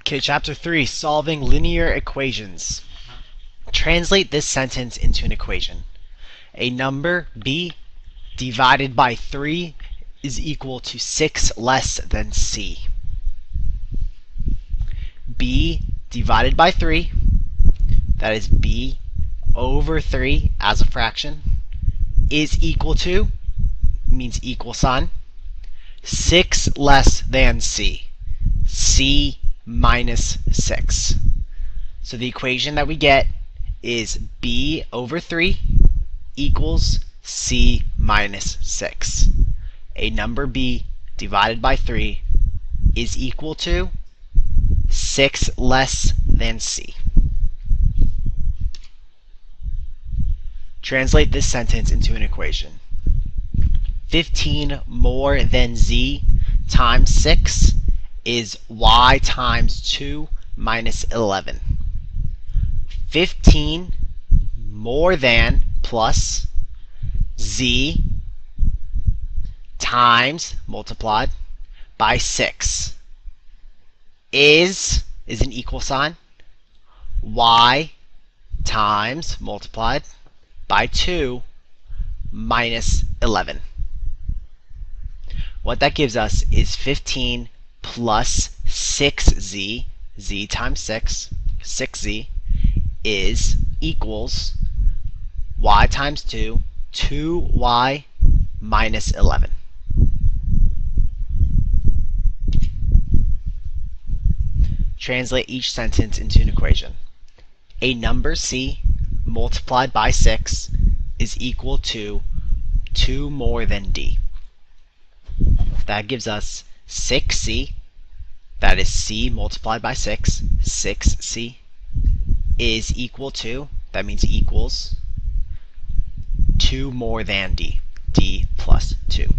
Okay, Chapter 3, Solving Linear Equations. Translate this sentence into an equation. A number b divided by 3 is equal to 6 less than c. B divided by 3, that is b over 3 as a fraction, is equal to, means equal sign, 6 less than c. C minus 6. So the equation that we get is b over 3 equals c minus 6. A number b divided by 3 is equal to 6 less than c. Translate this sentence into an equation. 15 more than z times 6 is y times 2 minus 11. 15 more than plus z times multiplied by 6 is an equal sign, y times multiplied by 2 minus 11. What that gives us is 15 plus 6z, z times 6, 6z, is equals y times 2, 2y minus 11. Translate each sentence into an equation. A number c multiplied by 6 is equal to 2 more than d. That gives us 6c, that is c multiplied by 6, 6c, is equal to, that means equals, 2 more than d, d plus 2.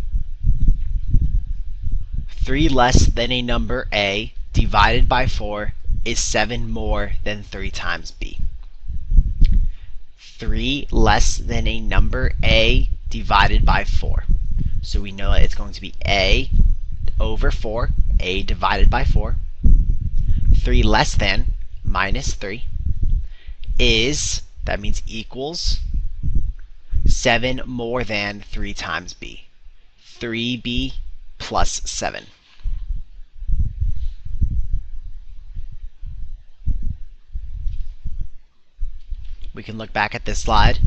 3 less than a number a divided by 4 is 7 more than 3 times b. 3 less than a number a divided by 4. So we know that it's going to be a over 4, a divided by 4. 3 less than minus 3 is, that means equals, 7 more than 3 times b. 3b plus 7. We can look back at this slide.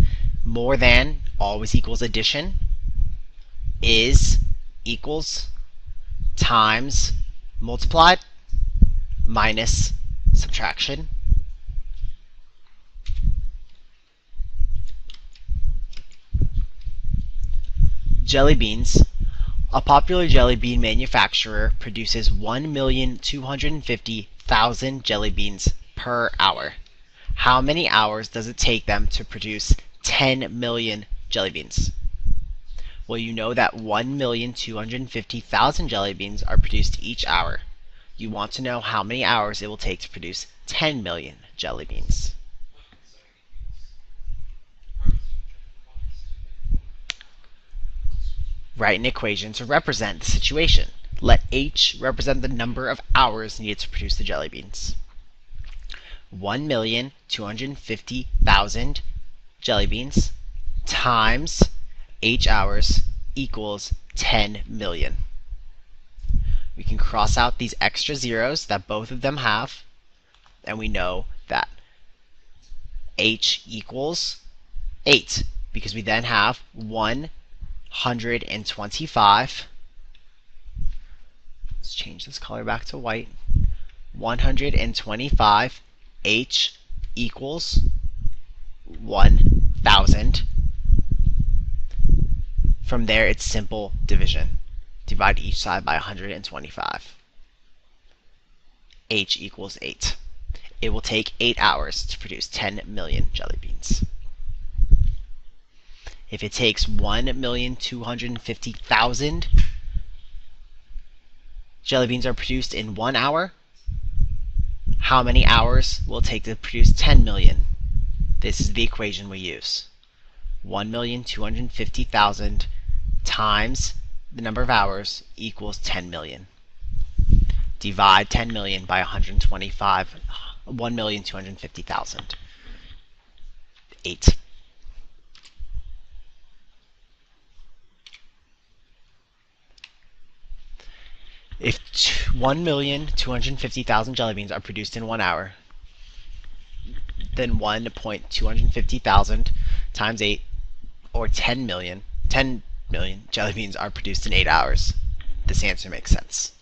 More than always equals addition, is equals times multiplied minus subtraction. Jelly beans. A popular jelly bean manufacturer produces 1,250,000 jelly beans per hour. How many hours does it take them to produce 10 million jelly beans? Well, you know that 1,250,000 jelly beans are produced each hour. You want to know how many hours it will take to produce 10 million jelly beans. Write an equation to represent the situation. Let h represent the number of hours needed to produce the jelly beans. 1,250,000 jelly beans times h hours equals 10 million. We can cross out these extra zeros that both of them have, and we know that h equals 8, because we then have 125. Let's change this color back to white. 125 h equals 1,000. From there, it's simple division. Divide each side by 125. H equals 8. It will take 8 hours to produce 10 million jelly beans. If it takes 1,250,000 jelly beans are produced in 1 hour, how many hours will it take to produce 10 million? This is the equation we use. 1,250,000 times the number of hours equals 10 million. Divide 10 million by 125, 1,250,000. 8. If 1,250,000 jelly beans are produced in 1 hour, then 1,250,000 times 8, or 10 million jelly beans are produced in 8 hours. This answer makes sense.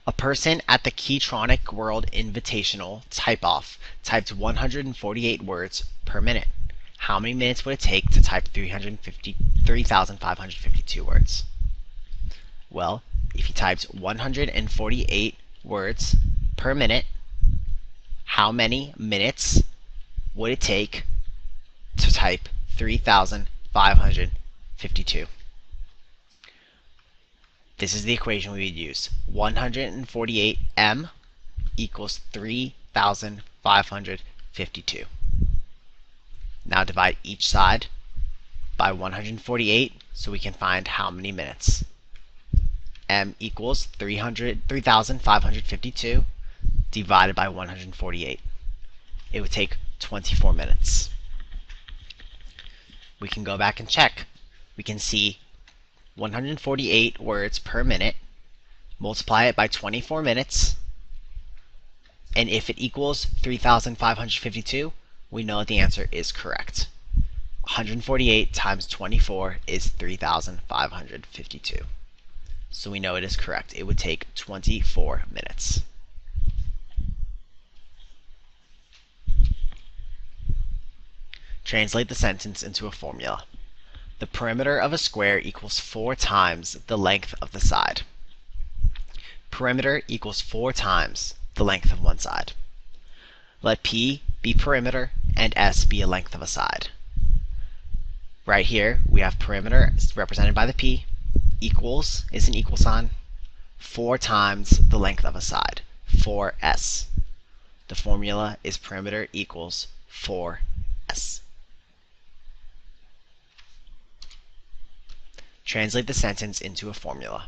A person at the Keytronic World Invitational Type-Off typed 148 words per minute. How many minutes would it take to type 3,552 words? Well, if he typed 148 words per minute, how many minutes would it take to type 3,552? This is the equation we would use. 148m equals 3,552. Now divide each side by 148 so we can find how many minutes. M equals 3,552 divided by 148. It would take 24 minutes. We can go back and check. We can see 148 words per minute, multiply it by 24 minutes, and if it equals 3,552, we know that the answer is correct. 148 times 24 is 3,552. So we know it is correct. It would take 24 minutes. Translate the sentence into a formula. The perimeter of a square equals 4 times the length of the side. Perimeter equals 4 times the length of one side. Let P be perimeter and S be a length of a side. Right here, we have perimeter represented by the P, equals is an equal sign, 4 times the length of a side, 4S. The formula is perimeter equals 4S. Translate the sentence into a formula.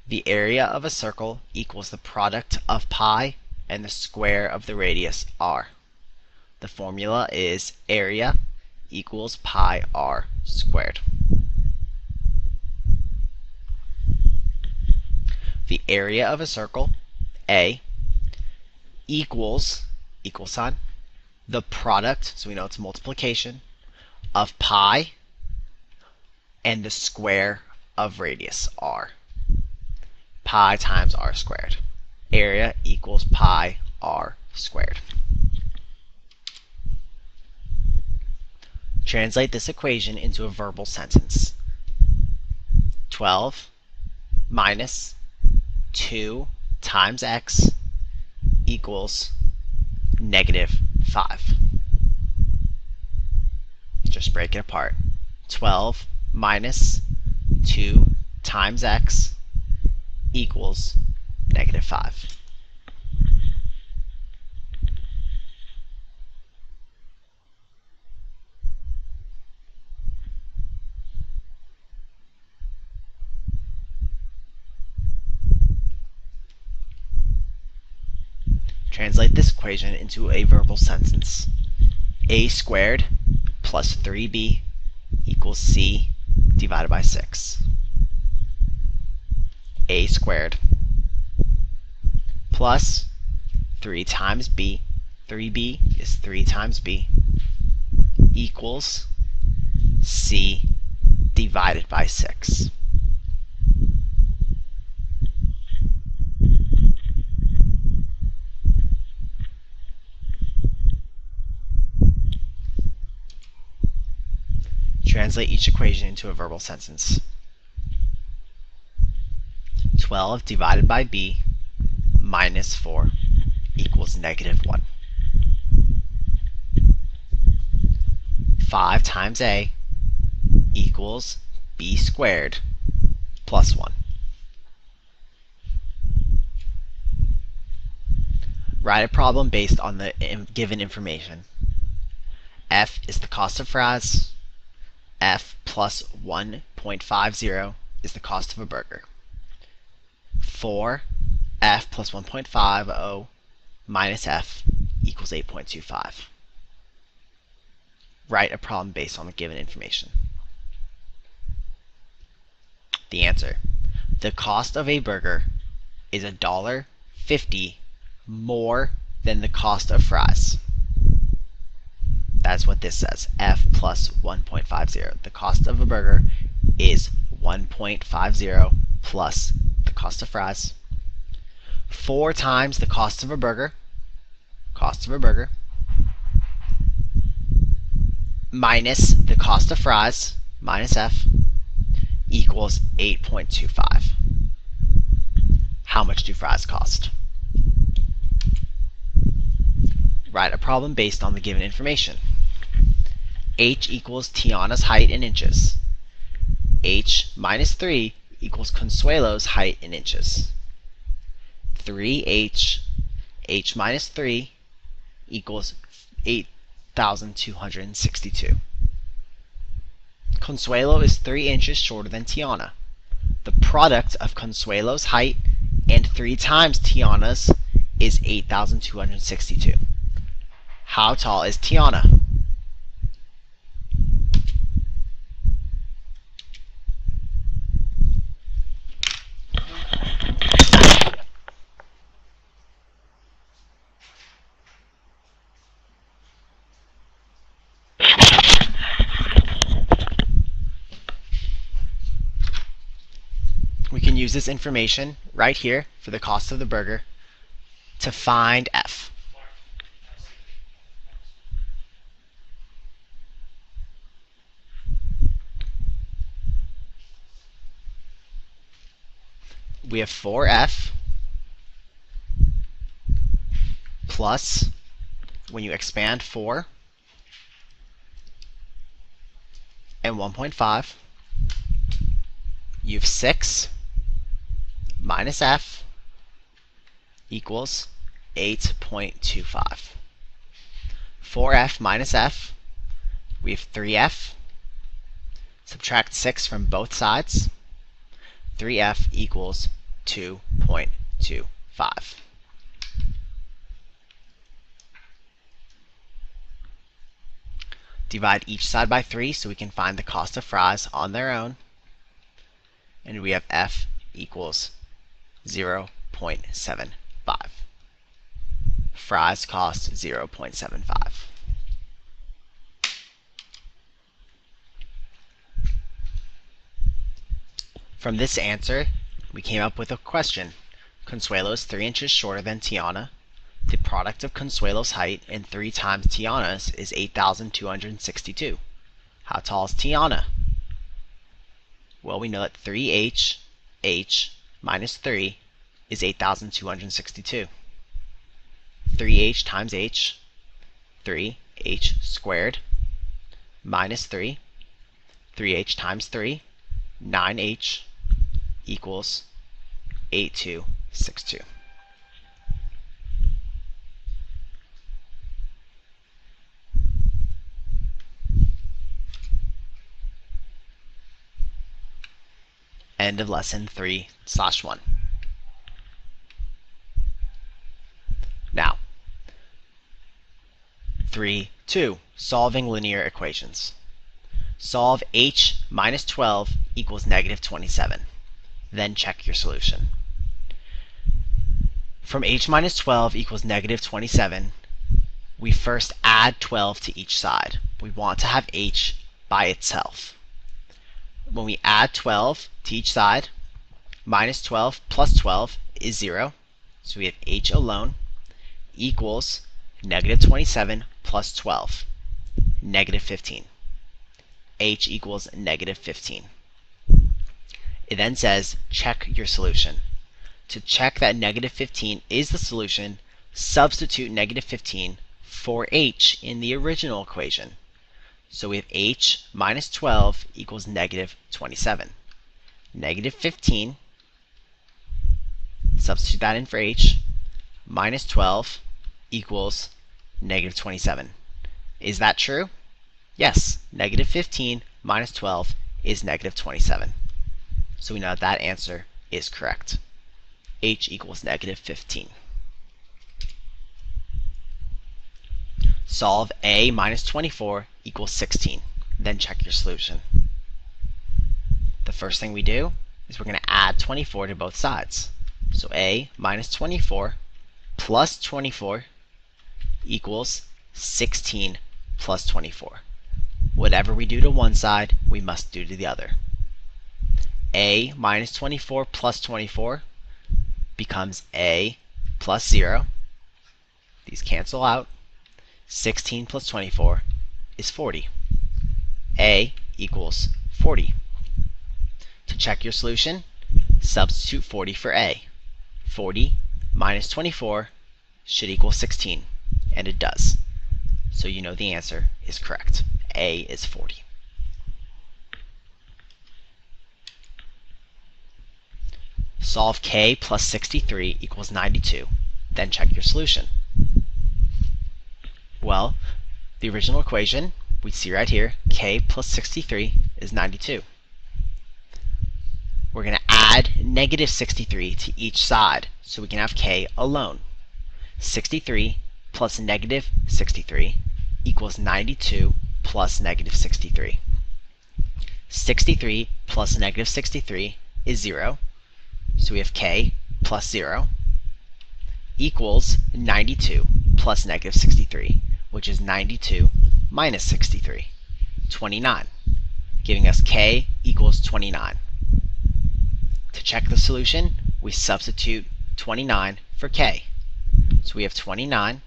The area of a circle equals the product of pi and the square of the radius r. The formula is area equals pi r squared. The area of a circle, A, equals, equal sign, the product, so we know it's multiplication, of pi and the square of radius, r. Pi times r squared. Area equals pi r squared. Translate this equation into a verbal sentence. 12 minus 2 times x equals -5. Just break it apart. 12 minus 2 times x equals -5. Translate this equation into a verbal sentence. A squared plus 3b equals c divided by 6. A squared plus 3 times b, 3b is 3 times b, equals c divided by 6. Translate each equation into a verbal sentence. 12 divided by b minus 4 equals -1. 5 times a equals b squared plus 1. Write a problem based on the given information. F is the cost of fries. F plus 1.50 is the cost of a burger. 4f plus 1.50 minus f equals 8.25. Write a problem based on the given information. The answer: the cost of a burger is $1.50 more than the cost of fries. That's what this says. F plus 1.50. The cost of a burger is 1.50 plus the cost of fries. 4 times the cost of a burger, minus the cost of fries, minus F, equals 8.25. How much do fries cost? Write a problem based on the given information. H equals Tiana's height in inches. H minus 3 equals Consuelo's height in inches. 3h, h minus 3 equals 8,262. Consuelo is 3 inches shorter than Tiana. The product of Consuelo's height and 3 times Tiana's is 8,262. How tall is Tiana? We can use this information right here for the cost of the burger to find F. We have 4F plus, when you expand 4 and 1.5, you have 6 minus F equals 8.25. 4F minus F, we have 3F. Subtract 6 from both sides. 3F equals 2.25. Divide each side by 3 so we can find the cost of fries on their own. And we have F equals 0.75. Fries cost 0.75. From this answer, we came up with a question. Consuelo is 3 inches shorter than Tiana. The product of Consuelo's height and 3 times Tiana's is 8,262. How tall is Tiana? Well, we know that 3h, h minus 3 is 8,262. 3h times h, 3h squared, minus 3, 3h times 3, 9h, equals 8262. End of lesson 3/1. Now, 3.2, solving linear equations. Solve h minus 12 equals negative 27. Then check your solution. From h minus 12 equals negative 27, we first add 12 to each side. We want to have h by itself. When we add 12 to each side, minus 12 plus 12 is 0. So we have h alone equals negative 27 plus 12, negative 15. H equals negative 15. It then says, check your solution. To check that negative 15 is the solution, substitute negative 15 for h in the original equation. So we have h minus 12 equals negative 27. Negative 15, substitute that in for h, minus 12 equals negative 27. Is that true? Yes, negative 15 minus 12 is negative 27. So we know that answer is correct. h equals negative 15. Solve a minus 24 equals 16. Then check your solution. The first thing we do is we're going to add 24 to both sides. So a minus 24 plus 24 equals 16 plus 24. Whatever we do to one side, we must do to the other. A minus 24 plus 24 becomes a plus 0. These cancel out. 16 plus 24 is 40. A equals 40. To check your solution, substitute 40 for a. 40 minus 24 should equal 16, and it does. So you know the answer is correct. A is 40. Solve k plus 63 equals 92. Then check your solution. Well, the original equation, we see right here, k plus 63 is 92. We're going to add negative 63 to each side, so we can have k alone. 63 plus negative 63 equals 92 plus negative 63. 63 plus negative 63 is 0, so we have k plus 0 equals 92 plus negative 63, which is 92 minus 63, 29, giving us k equals 29. To check the solution, we substitute 29 for k. So we have 29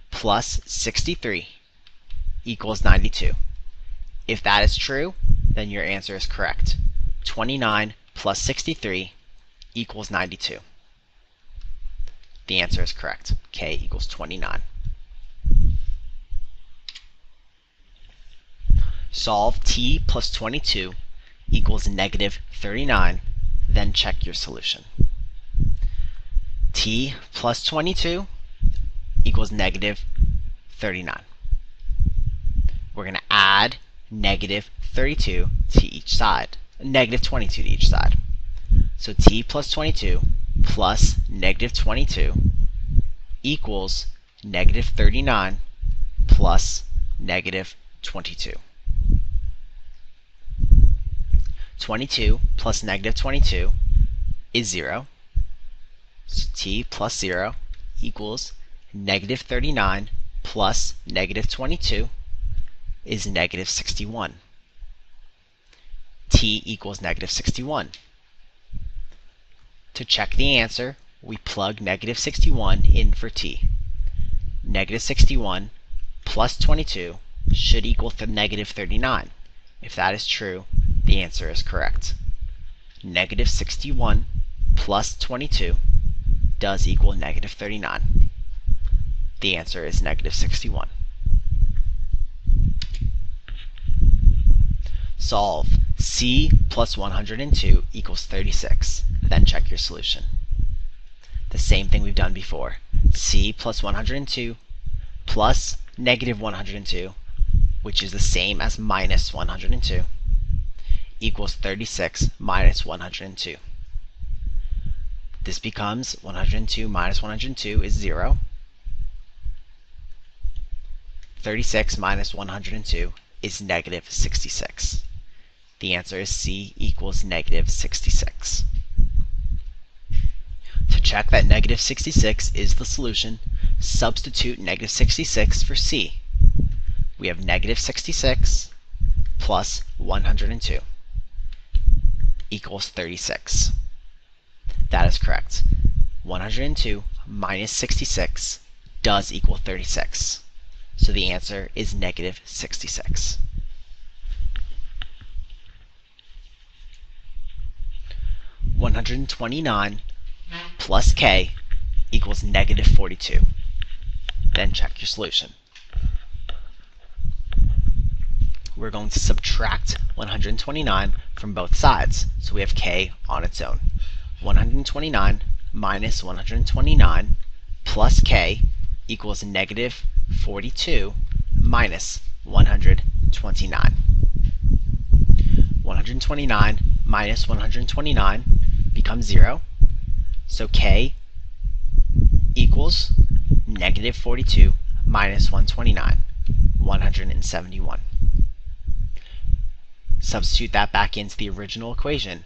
plus 63 equals 92. If that is true, then your answer is correct. 29 plus 63 equals 92. The answer is correct. K equals 29. Solve t plus 22 equals negative 39, then check your solution. T plus 22 equals negative 39. We're going to add negative 32 to each side, negative 22 to each side. So t plus 22 plus negative 22 equals negative 39 plus negative 22. 22 plus negative 22 is 0. So t plus 0 equals negative 39 plus negative 22 is negative 61. T equals negative 61. To check the answer, we plug negative 61 in for t. Negative 61 plus 22 should equal negative 39. If that is true, the answer is correct. Negative 61 plus 22 does equal negative 39. The answer is negative 61. Solve c plus 102 equals 36. Then check your solution. The same thing we've done before. C plus 102 plus negative 102, which is the same as minus 102, equals 36 minus 102. This becomes 102 minus 102 is 0. 36 minus 102 is negative 66. The answer is C equals negative 66. To check that negative 66 is the solution, substitute negative 66 for C. We have negative 66 plus 102 equals 36. That is correct. 102 minus 66 does equal 36. So the answer is negative 66. $129 plus k equals negative 42. Then check your solution. We're going to subtract 129 from both sides, so we have k on its own. 129 minus 129 plus k equals negative 42 minus 129. 129 minus 129 becomes 0. So K equals negative 42 minus 129, 171. Substitute that back into the original equation.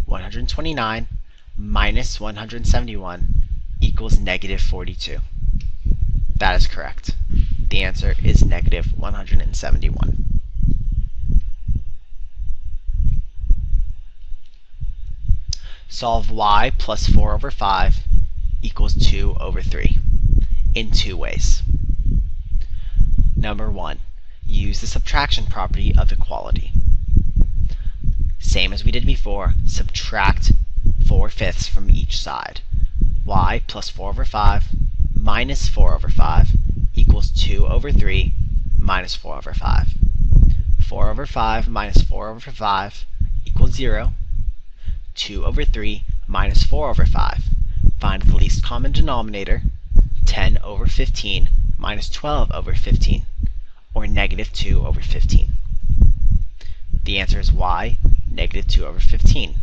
129 minus 171 equals negative 42. That is correct. The answer is negative 171. Solve y plus 4 over 5 equals 2 over 3 in two ways. Number 1, use the subtraction property of equality. Same as we did before, subtract 4/5 from each side. Y plus 4 over 5 minus 4 over 5 equals 2 over 3 minus 4 over 5. 4 over 5 minus 4 over 5 equals 0. 2 over 3 minus 4 over 5. Find the least common denominator, 10 over 15 minus 12 over 15, or negative 2 over 15. The answer is y, negative 2 over 15.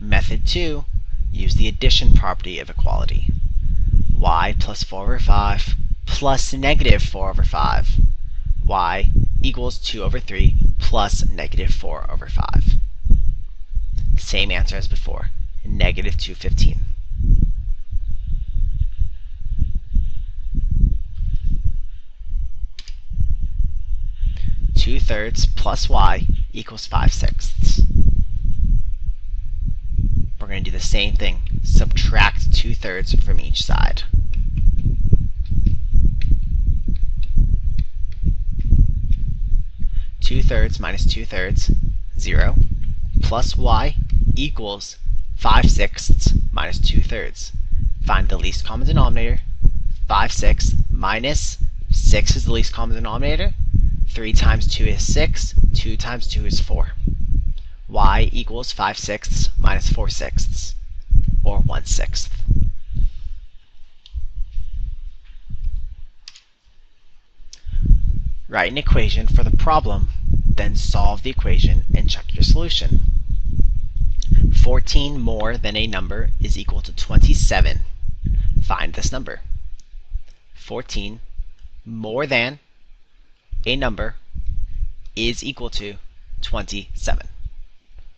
Method 2, use the addition property of equality. Y plus 4 over 5 plus negative 4 over 5. Y equals 2 over 3 plus negative 4 over 5. Same answer as before, negative 215. Two-thirds plus y equals 5/6. We're going to do the same thing. Subtract 2/3 from each side. Two-thirds minus 2/3, 0, plus y equals 5/6 minus 2/3. Find the least common denominator. 5/6 minus 6 is the least common denominator. 3 times 2 is 6. 2 times 2 is 4. Y equals 5/6 minus 4/6, or 1/6. Write an equation for the problem, then solve the equation and check your solution. 14 more than a number is equal to 27. Find this number. 14 more than a number is equal to 27.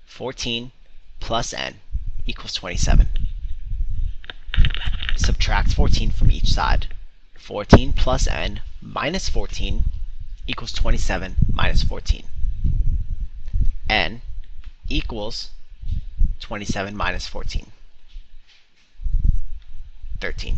14 plus n equals 27. Subtract 14 from each side. 14 plus n minus 14 equals 27 minus 14. N equals 27 minus 14. 13.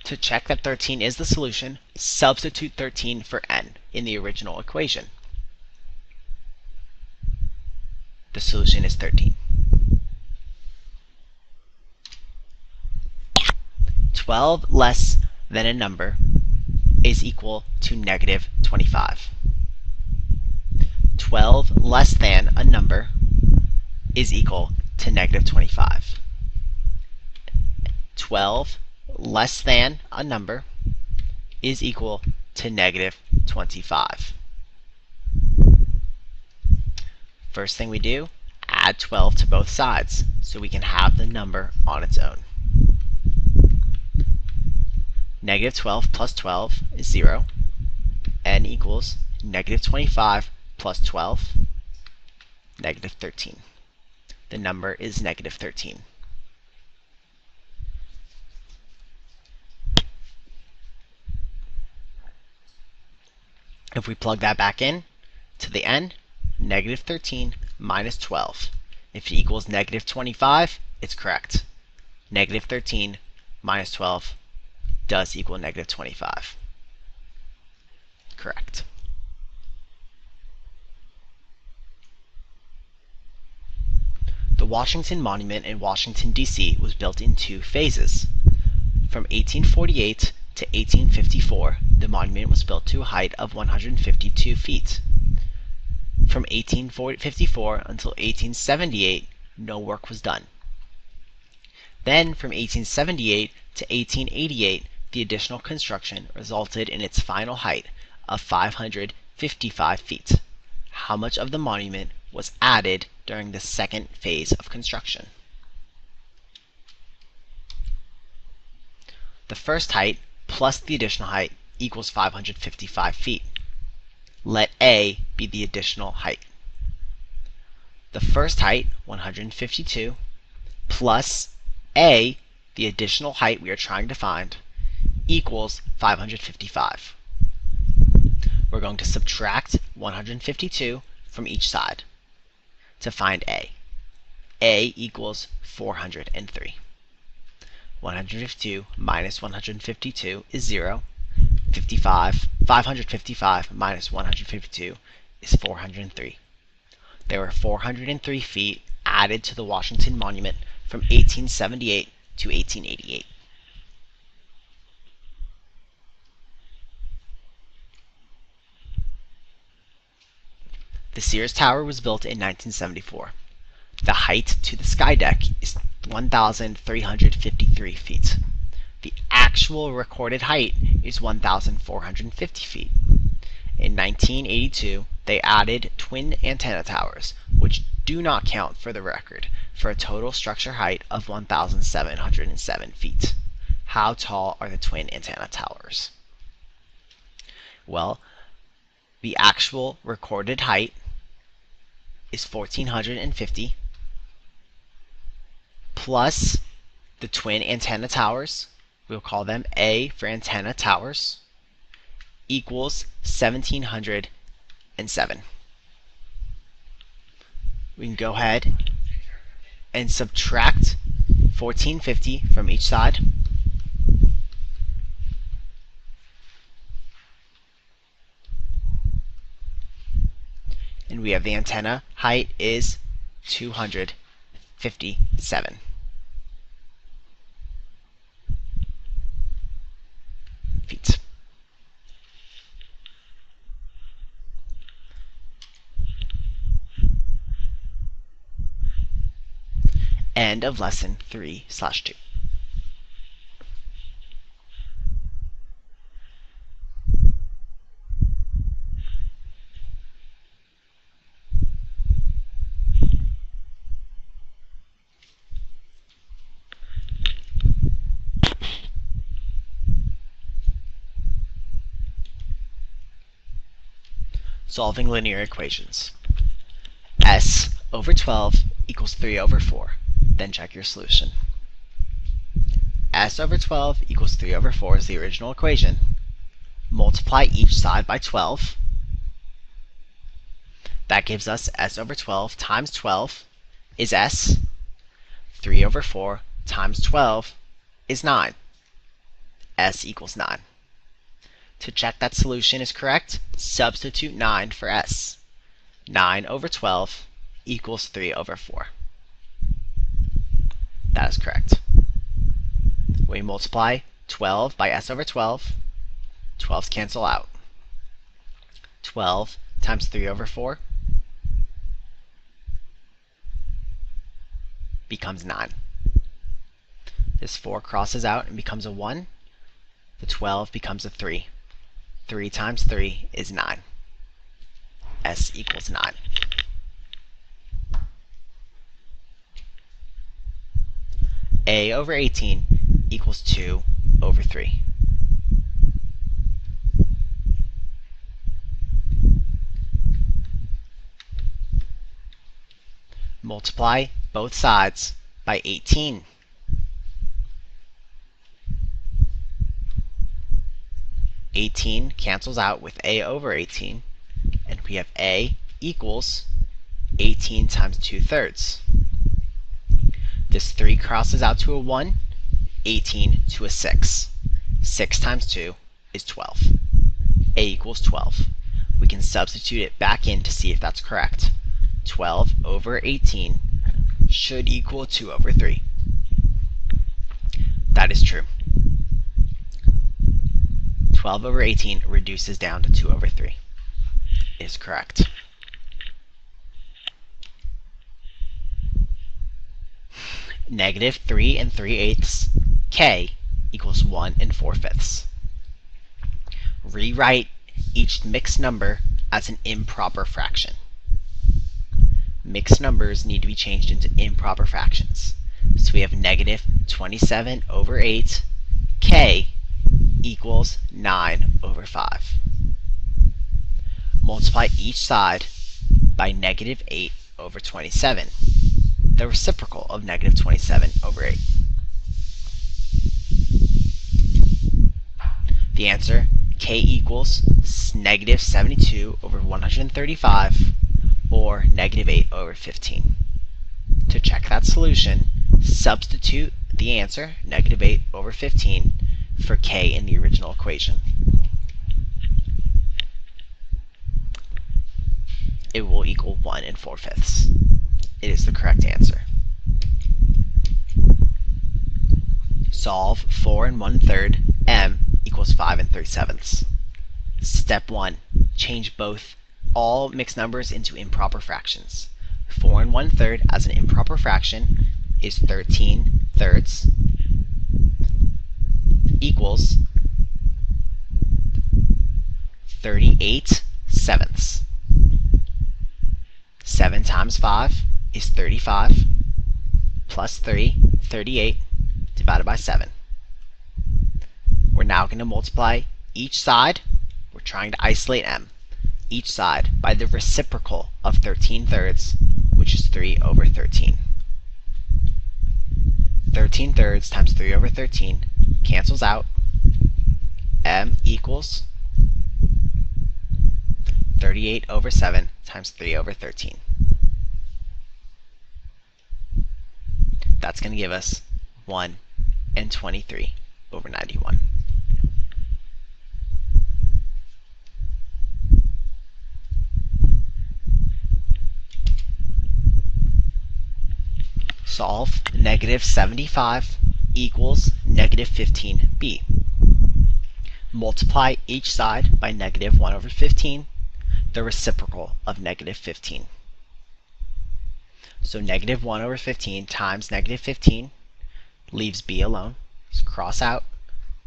To check that 13 is the solution, substitute 13 for n in the original equation. The solution is 13. 12 less than a number is equal to negative 25. 12 less than a number is equal to negative 25. 12 less than a number is equal to negative 25. First thing we do, add 12 to both sides so we can have the number on its own. Negative 12 plus 12 is 0. N equals negative 25 plus 12, negative 13. The number is negative 13. If we plug that back in to the n, negative 13 minus 12. If it equals negative 25, it's correct. Negative 13 minus 12 does equal negative 25. Correct. The Washington Monument in Washington, D.C. was built in two phases. From 1848 to 1854, the monument was built to a height of 152 feet. From 1854 until 1878, no work was done. Then, from 1878 to 1888, the additional construction resulted in its final height of 555 feet. How much of the monument was added during the second phase of construction? The first height plus the additional height equals 555 feet. Let A be the additional height. The first height, 152, plus A, the additional height we are trying to find, equals 555. We're going to subtract 152 from each side to find A. A equals 403. 152 minus 152 is 0. 555 minus 152 is 403. There were 403 feet added to the Washington Monument from 1878 to 1888. The Sears Tower was built in 1974. The height to the sky deck is 1,353 feet. The actual recorded height is 1,450 feet. In 1982, they added twin antenna towers, which do not count for the record, for a total structure height of 1,707 feet. How tall are the twin antenna towers? Well, the actual recorded height is 1,450 plus the twin antenna towers, we'll call them A for antenna towers, equals 1,707. We can go ahead and subtract 1,450 from each side. And we have the antenna height is 257 feet. End of lesson 3/2. Solving linear equations. S over 12 equals 3 over 4. Then check your solution. S over 12 equals 3 over 4 is the original equation. Multiply each side by 12. That gives us S over 12 times 12 is S. 3 over 4 times 12 is 9. S equals 9. To check that solution is correct, substitute 9 for S. 9 over 12 equals 3 over 4. That is correct. We multiply 12 by S over 12. 12's cancel out. 12 times 3 over 4 becomes 9. This 4 crosses out and becomes a 1. The 12 becomes a 3. 3 times 3 is 9. S equals 9. A over 18 equals 2 over 3. Multiply both sides by 18. (18) cancels out with A over 18, and we have A equals 18 times 2/3. This 3 crosses out to a 1, 18 to a 6. 6 times 2 is 12. A equals 12. We can substitute it back in to see if that's correct. 12 over 18 should equal 2 over 3. That is true. 12 over 18 reduces down to 2 over 3. Is correct. Negative 3 3/8 K equals 1 4/5. Rewrite each mixed number as an improper fraction. Mixed numbers need to be changed into improper fractions. So we have negative 27 over 8, k equals 9 over 5. Multiply each side by negative 8 over 27, the reciprocal of negative 27 over 8. The answer, k equals negative 72 over 135, or negative 8 over 15. To check that solution, substitute the answer, negative 8 over 15, for k in the original equation. It will equal 1 4/5. It is the correct answer. Solve 4 1/3 m equals 5 3/7. Step 1. Change all mixed numbers into improper fractions. 4 1/3 as an improper fraction is 13/3 equals 38/7. 7 times 5 is 35, plus 3, 38, divided by 7. We're now going to multiply each side, we're trying to isolate m, each side by the reciprocal of 13/3, which is 3 over 13. 13/3 times 3 over 13 cancels out. M equals 38 over 7 times 3 over 13. That's going to give us 1 23 over 91. Solve negative 75 equals negative 15b. Multiply each side by negative 1 over 15, the reciprocal of negative 15. So negative 1 over 15 times negative 15 leaves b alone. So cross out.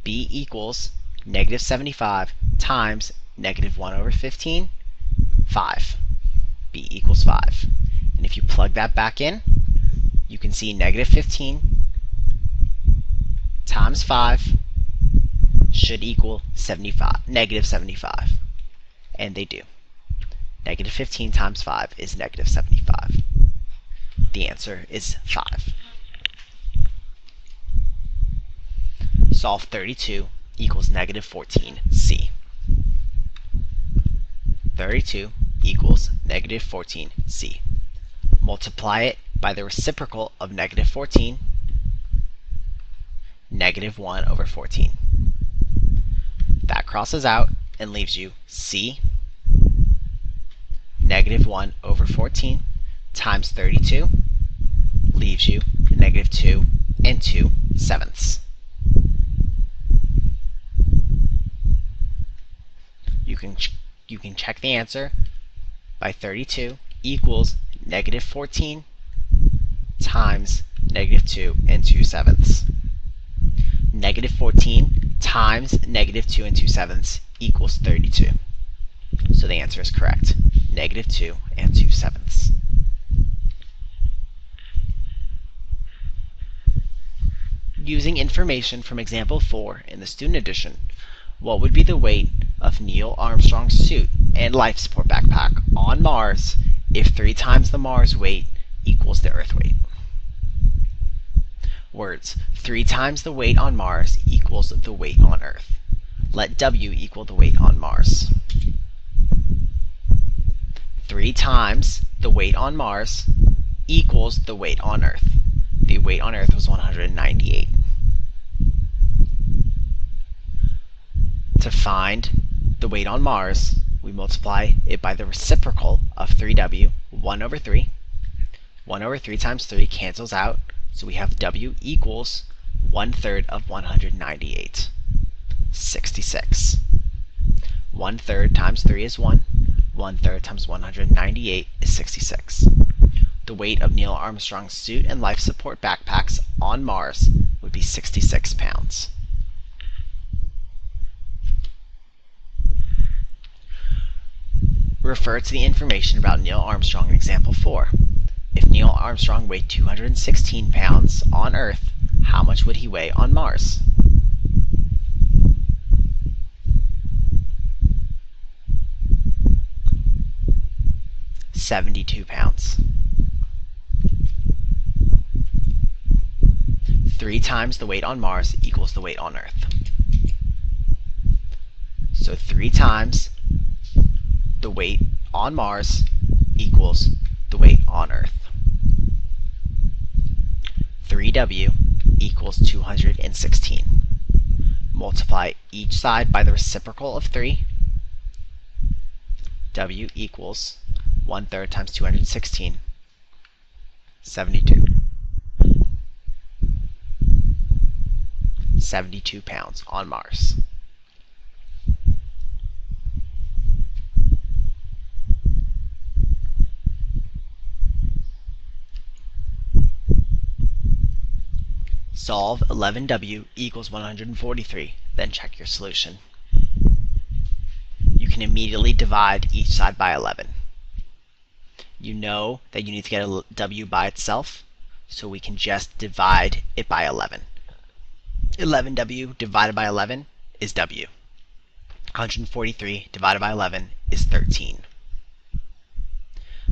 b equals negative 75 times negative 1 over 15, 5. b equals 5. And if you plug that back in, you can see negative 15 times 5 should equal negative 75. And they do. Negative 15 times 5 is negative 75. The answer is 5. Solve 32 equals negative 14c. 32 equals negative 14c. Multiply it by the reciprocal of negative 14, negative 1 over 14. That crosses out and leaves you c, negative 1 over 14 times 32 leaves you negative 2 2/7. You can check the answer by 32 equals negative 14 times negative 2 2/7. Negative 14 times negative 2 2/7 equals 32. So the answer is correct. Negative 2 2/7. Using information from example 4 in the student edition, what would be the weight of Neil Armstrong's suit and life support backpack on Mars if 3 times the Mars weight equals the Earth weight? Words. 3 times the weight on Mars equals the weight on Earth. Let W equal the weight on Mars. 3 times the weight on Mars equals the weight on Earth. The weight on Earth was 198. To find the weight on Mars, we multiply it by the reciprocal of 3W, 1 over 3. 1 over 3 times 3 cancels out, so we have W equals 1/3 of 198, 66. 1/3 times 3 is 1. 1/3 times 198 is 66. The weight of Neil Armstrong's suit and life support backpacks on Mars would be 66 pounds. Refer to the information about Neil Armstrong in example 4. If Neil Armstrong weighed 216 pounds on Earth, how much would he weigh on Mars? £72. 3 times the weight on Mars equals the weight on Earth. So 3 times the weight on Mars equals the weight on Earth. 3W equals 216. Multiply each side by the reciprocal of 3. W equals 1/3 times 216, 72. 72 pounds on Mars. Solve 11W equals 143, then check your solution. You can immediately divide each side by 11. You know that you need to get a W by itself, so we can just divide it by 11. 11W divided by 11 is W. 143 divided by 11 is 13.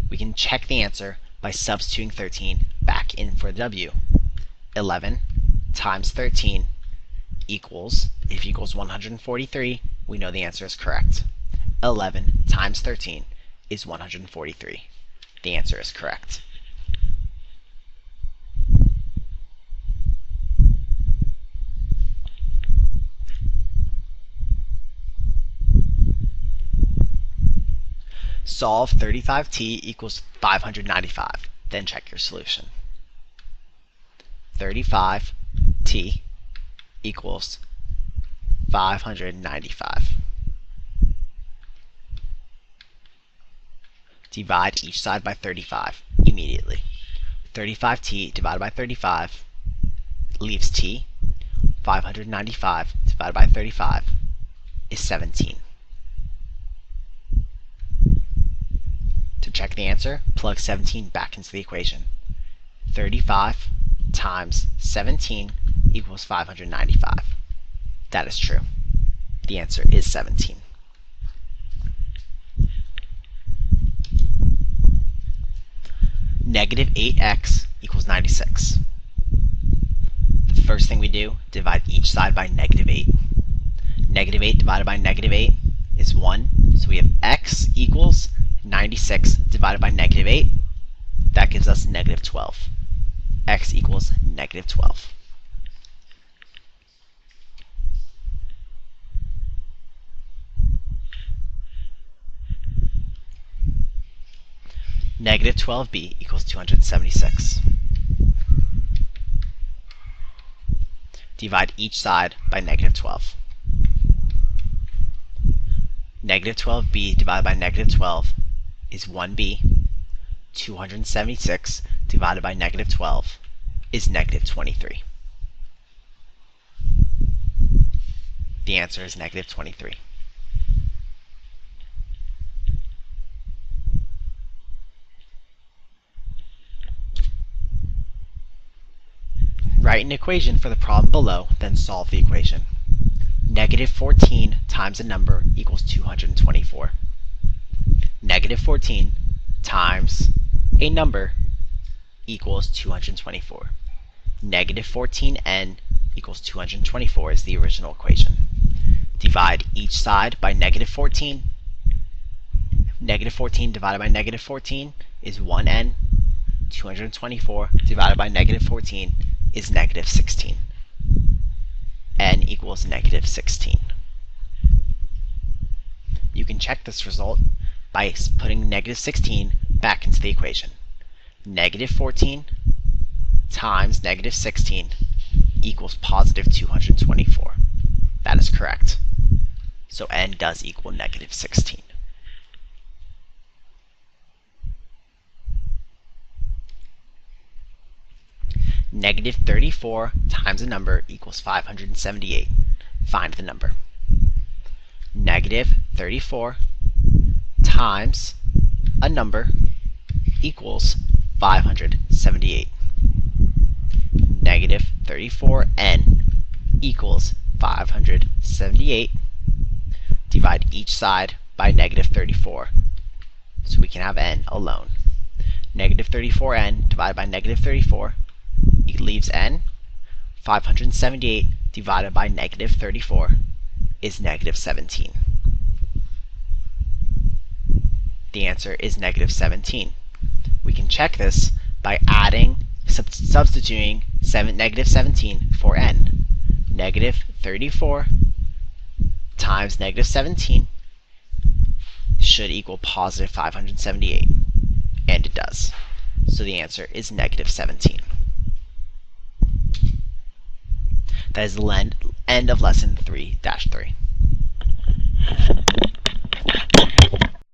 We can check the answer by substituting 13 back in for the W. 11 times 13 equals, if equals 143, we know the answer is correct. 11 times 13 is 143. The answer is correct. Solve 35t equals 595. Then check your solution. 35t equals 595. Divide each side by 35 immediately. 35t divided by 35 leaves t. 595 divided by 35 is 17. To check the answer, plug 17 back into the equation. 35 times 17 equals 595. That is true. The answer is 17. Negative 8x equals 96. The first thing we do, divide each side by negative 8. Negative 8 divided by negative 8 is 1. So we have x equals 96 divided by negative 8. That gives us negative 12. X equals negative 12. Negative 12b equals 276. Divide each side by negative 12. Negative 12b divided by negative 12 is 1b. 276 divided by negative 12 is negative 23. The answer is negative 23. Write an equation for the problem below, then solve the equation. Negative 14 times a number equals 224. Negative 14 times a number equals 224. Negative 14n equals 224 is the original equation. Divide each side by negative 14. Negative 14 divided by negative 14 is 1n. 224 divided by negative 14 is negative 16. N equals negative 16. You can check this result by putting negative 16 back into the equation. Negative 14 times negative 16 equals positive 224. That is correct. So N does equal negative 16. Negative 34 times a number equals 578. Find the number. Negative 34 times a number equals 578. Negative 34n equals 578. Divide each side by negative 34, so we can have n alone. Negative 34n divided by negative 34, it leaves n. 578 divided by negative 34 is negative 17. The answer is negative 17. We can check this by substituting negative 17 for n. Negative 34 times negative 17 should equal positive 578, and it does. So the answer is negative 17. That is the end of lesson 3-3.